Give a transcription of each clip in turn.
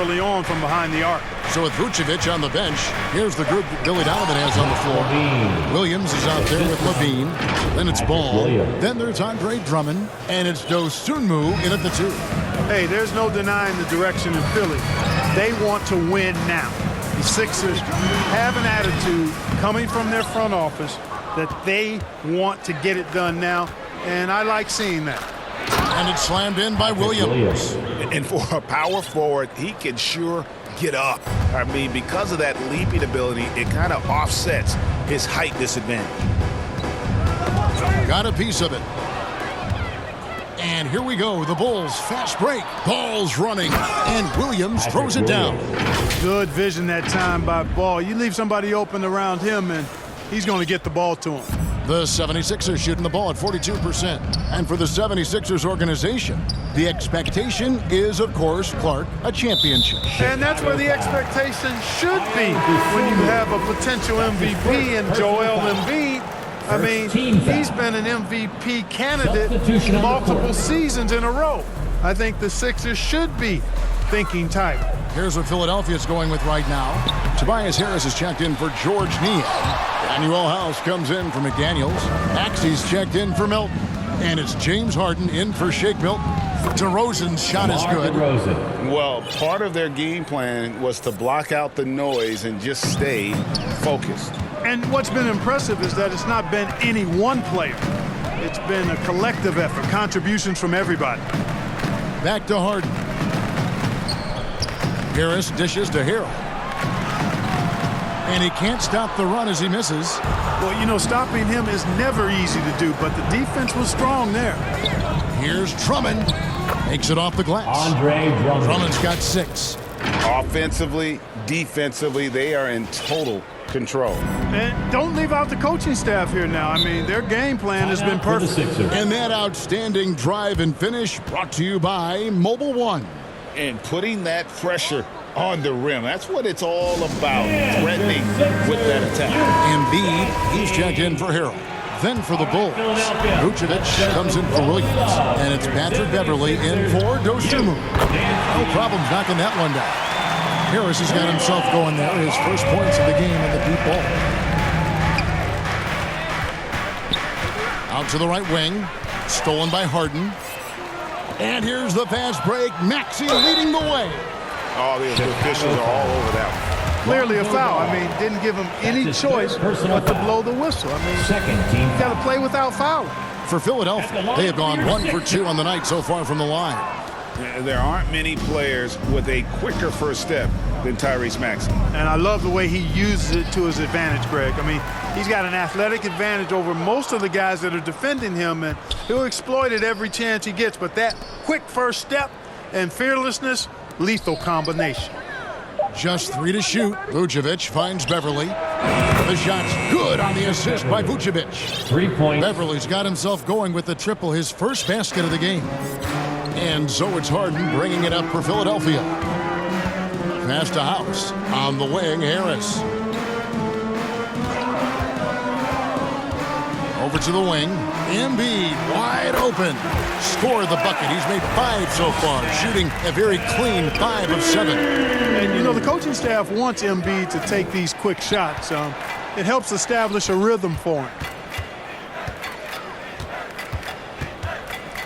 early on from behind the arc. So with Vucevic on the bench, here's the group that Billy Donovan has on the floor. Williams is out there with Levine. Then it's Ball. Then there's Andre Drummond. And it's Dosunmu in at the 2. Hey, there's no denying the direction in Philly. They want to win now. The Sixers have an attitude coming from their front office that they want to get it done now, and I like seeing that. And it's slammed in by Williams. And for a power forward, he can sure get up. I mean, because of that leaping ability, it kind of offsets his height disadvantage. Got a piece of it. And here we go, the Bulls fast break. Ball's running, and Williams throws it down. Good vision that time by Ball. You leave somebody open around him, and he's going to get the ball to him. The 76ers shooting the ball at 42%. And for the 76ers organization, the expectation is, of course, Clark, a championship. And that's where the expectation should be when you have a potential MVP in Joel Embiid. I mean, he's been an MVP candidate multiple seasons in a row. I think the Sixers should be thinking tight. Here's what Philadelphia's going with right now. Tobias Harris is checked in for George Niang. Daniel House comes in for McDaniels. Maxey's checked in for Milton. And it's James Harden in for Shake Milton. DeRozan's shot is good. Well, part of their game plan was to block out the noise and just stay focused. And what's been impressive is that it's not been any one player. It's been a collective effort, contributions from everybody. Back to Harden. Harris dishes to Harrell. And he can't stop the run as he misses. Well, you know, stopping him is never easy to do, but the defense was strong there. Here's Drummond. Makes it off the glass. Andre Drummond. Drummond's got 6. Offensively, defensively, they are in total control. And don't leave out the coaching staff here now. I mean, their game plan has been perfect. And that outstanding drive and finish brought to you by Mobile One. And putting that pressure on the rim. That's what it's all about, threatening with that attack. Embiid, he's checked in for Harrell. Then for the Bulls, Vucevic comes in for Williams. And it's Patrick Beverly in for Dosunmu. No problems knocking that one down. Harris has got himself going there. His first points of the game in the deep ball. Out to the right wing. Stolen by Harden. And here's the fast break. Maxey leading the way. Oh, the officials are all over that one. Clearly a foul. I mean, didn't give him any choice but to blow the whistle. I mean, you got to play without fouling. For Philadelphia, they have gone 1 for 2 on the night so far from the line. There aren't many players with a quicker first step than Tyrese Maxey. And I love the way he uses it to his advantage, Greg. I mean, he's got an athletic advantage over most of the guys that are defending him, and he'll exploit it every chance he gets. But that quick first step and fearlessness, lethal combination. Just 3 to shoot. Vucevic finds Beverly. The shot's good on the assist by Vucevic. 3 points. Beverly's got himself going with the triple, his first basket of the game. And so it's Harden bringing it up for Philadelphia. Pass to House. On the wing, Harris. Over to the wing. Embiid wide open. Scored the bucket. He's made 5 so far, shooting a very clean 5 of 7. And, you know, the coaching staff wants Embiid to take these quick shots. It helps establish a rhythm for him.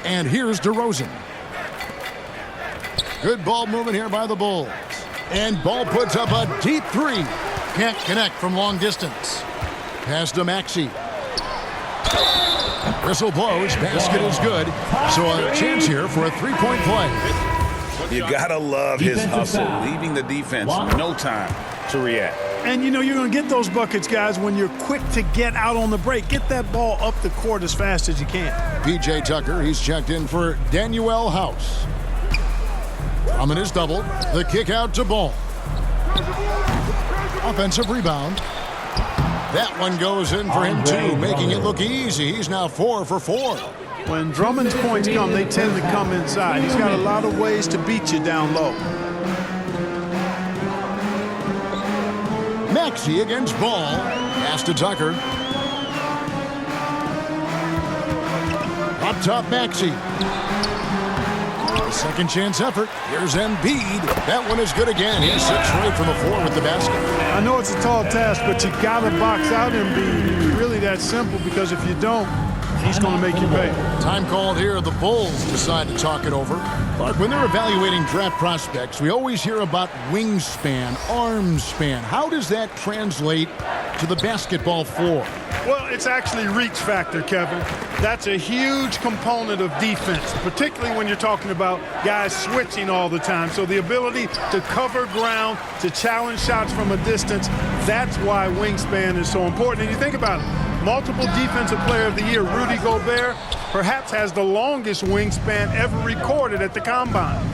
And here's DeRozan. Good ball movement here by the Bulls. And Ball puts up a deep 3. Can't connect from long distance. Pass to Maxey. Whistle blows. Basket is good. So a chance here for a 3-point play. You gotta love his hustle, leaving the defense no time to react. And, you know, you're going to get those buckets, guys, when you're quick to get out on the break. Get that ball up the court as fast as you can. P.J. Tucker, he's checked in for Daniel House. Drummond is doubled. The kick out to Ball. Offensive rebound. That one goes in for him, too, making it look easy. He's now 4 for 4. When Drummond's points come, they tend to come inside. He's got a lot of ways to beat you down low. Maxey against Ball. Pass to Tucker. Up top, Maxey. Second chance effort. Here's Embiid. That one is good again. He's 6 straight from the floor with the basket. I know it's a tall task, but you got to box out Embiid. It's really that simple, because if you don't, he's going to make you pay. Time called here. The Bulls decide to talk it over. Clark, when they're evaluating draft prospects, we always hear about wingspan, arm span. How does that translate to the basketball floor? Well, it's actually reach factor, Kevin. That's a huge component of defense, particularly when you're talking about guys switching all the time. So the ability to cover ground, to challenge shots from a distance, that's why wingspan is so important. And you think about it, multiple Defensive Player of the Year, Rudy Gobert, perhaps has the longest wingspan ever recorded at the Combine.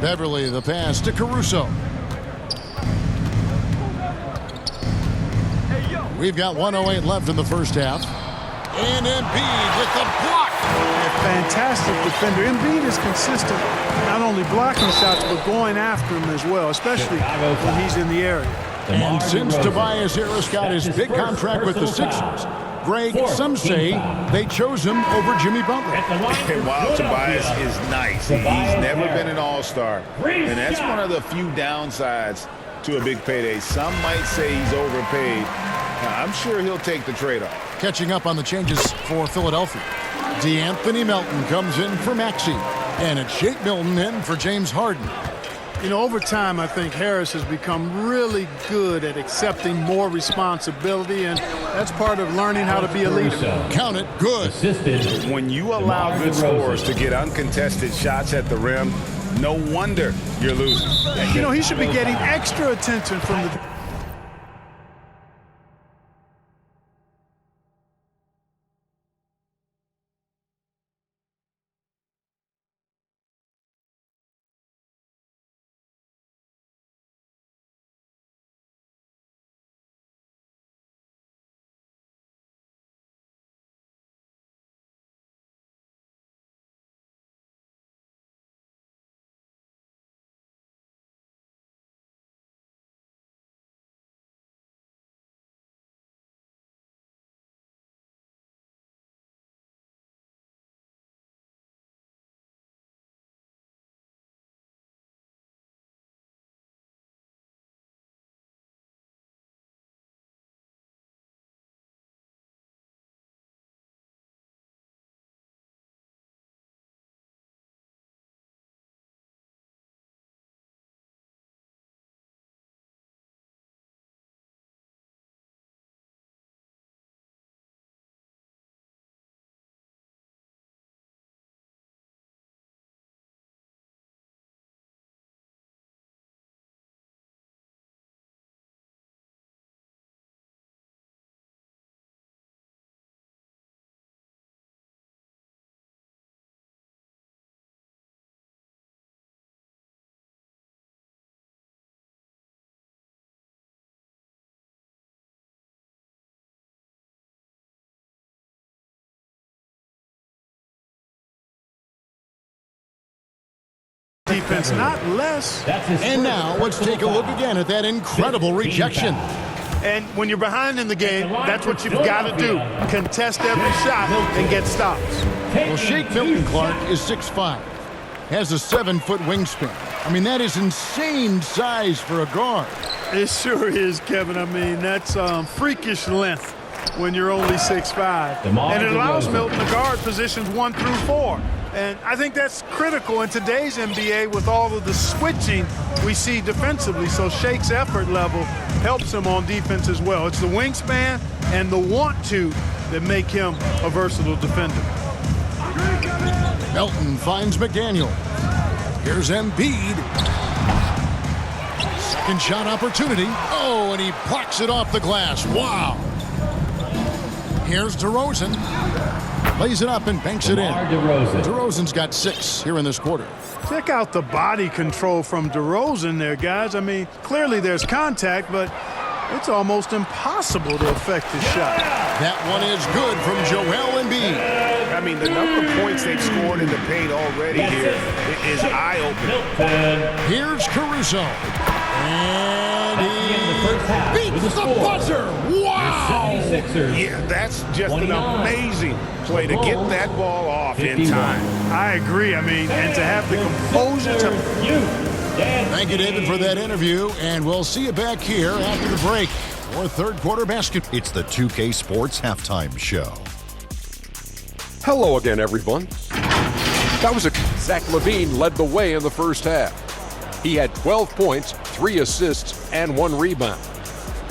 Beverly, the pass to Caruso. We've got 1:08 left in the first half. And Embiid with the block. A fantastic defender. Embiid is consistent, not only blocking shots, but going after them as well, especially when he's in the area. And since Tobias Harris got his big contract with the Sixers, Greg, some say they chose him over Jimmy Butler. Wow, Tobias is nice. He's never been an all-star. And that's one of the few downsides to a big payday. Some might say he's overpaid. I'm sure he'll take the trade-off. Catching up on the changes for Philadelphia. DeAnthony Melton comes in for Maxey. And it's Shake Milton in for James Harden. You know, over time, I think Harris has become really good at accepting more responsibility, and that's part of learning how to be a leader. Count it, good. Assisted. When you allow good scorers to get uncontested shots at the rim, no wonder you're losing. You know, he should be getting extra attention from the... defense, not less. And now let's take a look again at that incredible rejection. And when you're behind in the game, that's what you've got to do. Contest every shot and get stops. Well, Shake Milton, Clark, is 6'5", has a 7-foot wingspan. I mean, that is insane size for a guard. It sure is, Kevin. I mean, that's freakish length when you're only 6'5". And it allows Milton to guard positions 1 through 4. And I think that's critical in today's NBA with all of the switching we see defensively. So Shake's effort level helps him on defense as well. It's the wingspan and the want-to that make him a versatile defender. Melton finds McDaniel. Here's Embiid. Second shot opportunity. Oh, and he blocks it off the glass. Wow. Here's DeRozan. Lays it up and banks it in. DeRozan's got 6 here in this quarter. Check out the body control from DeRozan there, guys. I mean, clearly there's contact, but it's almost impossible to affect his shot. That one is good from Joel Embiid. I mean, the number of points they've scored in the paint already here is eye-opening. Here's Caruso. And he beats the buzzer. Wow! 76ers. Yeah, that's just 29. an amazing play to get that ball off in 51. time. I agree. I mean, and to have the composure to... Thank you, David, for that interview, and we'll see you back here after the break for third quarter basketball. It's the 2K Sports Halftime Show. Hello again, everyone. Zach LaVine led the way in the first half. He had 12 points, 3 assists, and 1 rebound.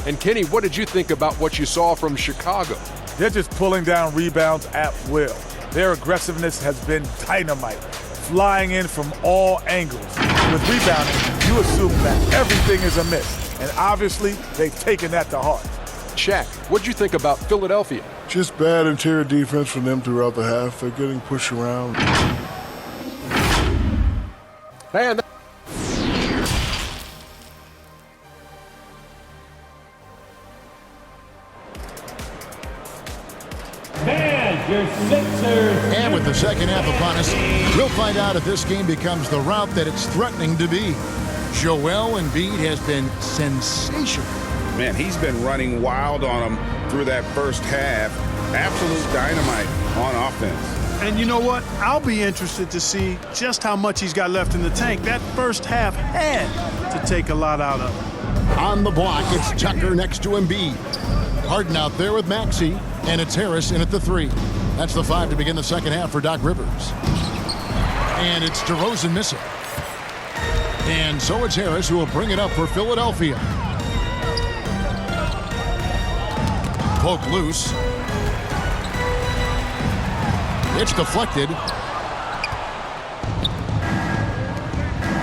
And Kenny, what did you think about what you saw from Chicago? They're just pulling down rebounds at will. Their aggressiveness has been dynamite, flying in from all angles. With rebounding, you assume that everything is amiss, and obviously they've taken that to heart. Shaq, what'd you think about Philadelphia? Just bad interior defense from them throughout the half. They're getting pushed around. Man, Your Sixers. And with the second half upon us, we'll find out if this game becomes the route that it's threatening to be. Joel Embiid has been sensational. Man, he's been running wild on him through that first half. Absolute dynamite on offense. And you know what? I'll be interested to see just how much he's got left in the tank. That first half had to take a lot out of him. On the block, it's Tucker next to Embiid. Harden out there with Maxey, and it's Harris in at the 3. That's the 5 to begin the second half for Doc Rivers. And it's DeRozan missing. And so it's Harris who will bring it up for Philadelphia. Poke loose. It's deflected.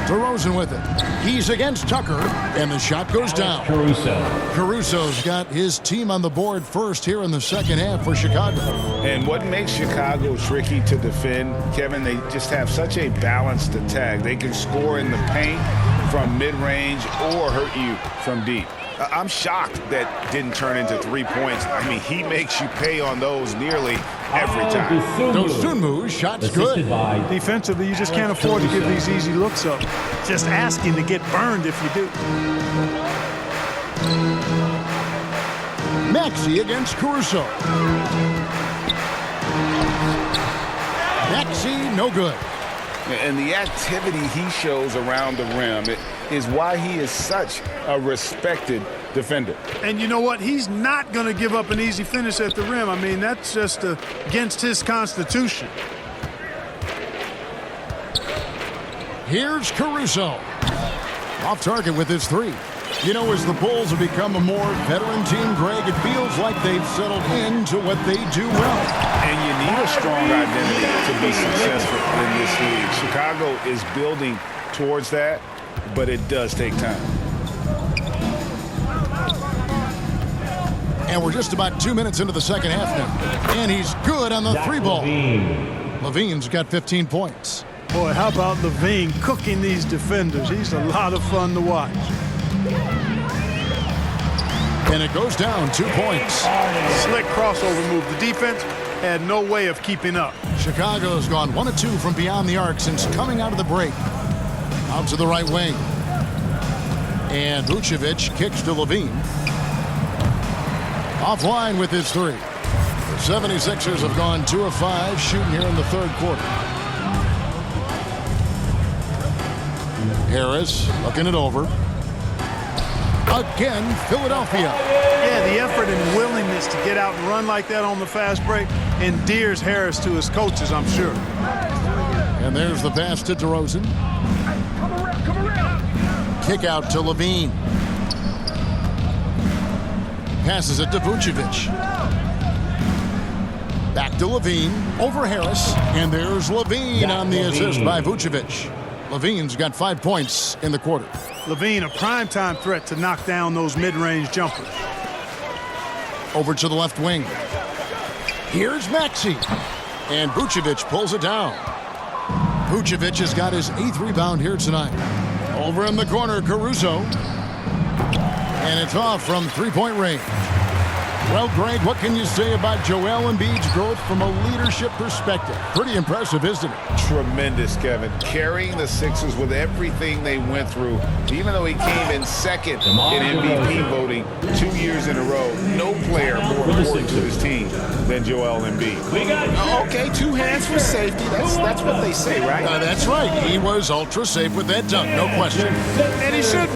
DeRozan with it. He's against Tucker, and the shot goes down. Caruso's got his team on the board first here in the second half for Chicago. And what makes Chicago tricky to defend, Kevin, they just have such a balanced attack. They can score in the paint from mid-range or hurt you from deep. I'm shocked that didn't turn into 3 points. I mean, he makes you pay on those nearly every time. Dosunmu's shot's good. Defensively, you just can't afford to give these easy looks up. Just asking to get burned if you do. Maxey against Caruso. Maxey, no good. And the activity he shows around the rim is why he is such a respected defender. And you know what? He's not going to give up an easy finish at the rim. I mean, that's just against his constitution. Here's Caruso. Off target with his 3. You know, as the Bulls have become a more veteran team, Greg, it feels like they've settled into what they do well. And you need a strong identity to be successful in this league. Chicago is building towards that, but it does take time. And we're just about 2 minutes into the second half now. And he's good on the 3-ball. LaVine's got 15 points. Boy, how about LaVine cooking these defenders? He's a lot of fun to watch. And it goes down 2 points. Slick crossover move. The defense had no way of keeping up. Chicago's gone 1 of 2 from beyond the arc since coming out of the break. Out to the right wing. And Vucevic kicks to LaVine. Offline with his 3. The 76ers have gone 2 of 5 shooting here in the third quarter. Harris looking it over. Again, Philadelphia. Yeah, the effort and willingness to get out and run like that on the fast break endears Harris to his coaches, I'm sure. And there's the pass to DeRozan. Kick out to LaVine. Passes it to Vucevic. Back to LaVine. Over Harris. And there's LaVine on the assist by Vucevic. LaVine's got 5 points in the quarter. LaVine, a primetime threat to knock down those mid-range jumpers. Over to the left wing. Here's Maxey. And Vucevic pulls it down. Vucevic has got his 8th rebound here tonight. Over in the corner, Caruso. And it's off from 3-point range. Well, Greg, what can you say about Joel Embiid's growth from a leadership perspective? Pretty impressive, isn't it? Tremendous, Kevin. Carrying the Sixers with everything they went through, even though he came in second in MVP voting 2 years in a row. No player more important to his team than Joel Embiid. Okay, 2 hands for safety. That's what they say, right? That's right. He was ultra safe with that dunk, no question. And he should